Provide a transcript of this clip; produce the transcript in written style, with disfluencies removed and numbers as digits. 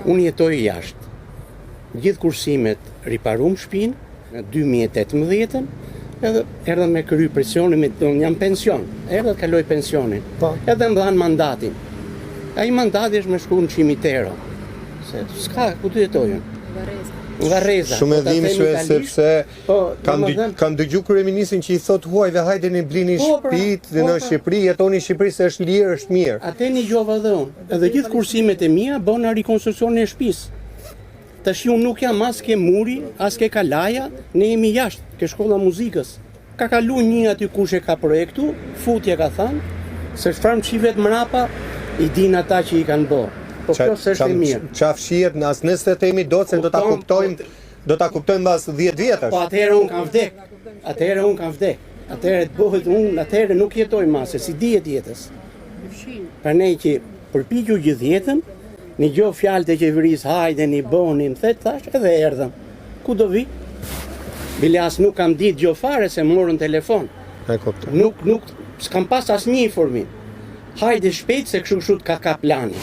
Unë jetoj jashtë. Gjithë kursimet riparum shtëpinë në 2018, edhe erdhën me kry presionin, jam pension, erdhën kaloj pensionin, edhe më dhanë mandatin. Ai mandati është me shku në Cimitero, se s'ka, ku të jetojnë? Varreza. Shumë e dhimbshme sepse kam dëgju kryeministrin që i thot huajve hajdeni blini shtëpitë në Shqipëri, jetoni në Shqipëri se është lirë, është mirë. Atë një gjova dhe unë, edhe gjithë kursimet e mia bëna rikonstruksionin e shtëpisë. Tash unë nuk jam as ke muri, as ke kalaja, ne jemi jashtë, ke shkolla muzikës. Ka kalu një aty kush e ka projektu, futje ka thënë, se çfarë mçivet mrapa, i din ata që i kanë bërë. Po kjo s'është e mirë. Qa fshihet në asë nëse të jemi docen, do ta kuptojmë mbas 10 vjetësh. Po atëherë unë kam vdek. Atëherë të bëhet unë, atëherë nuk jetoj më, se si dihet jetës. Prandaj që përpiqu gjithë jetën, një gjo fjalët e qeverisë, hajdeni, bëni, më thet, thash, edhe erdhëm. Ku do vi? Bilas nuk kam ditë gjo fare se morën telefon. Nuk s'kam pas asnjë informim. Hajde shpejt se kështu ka plani.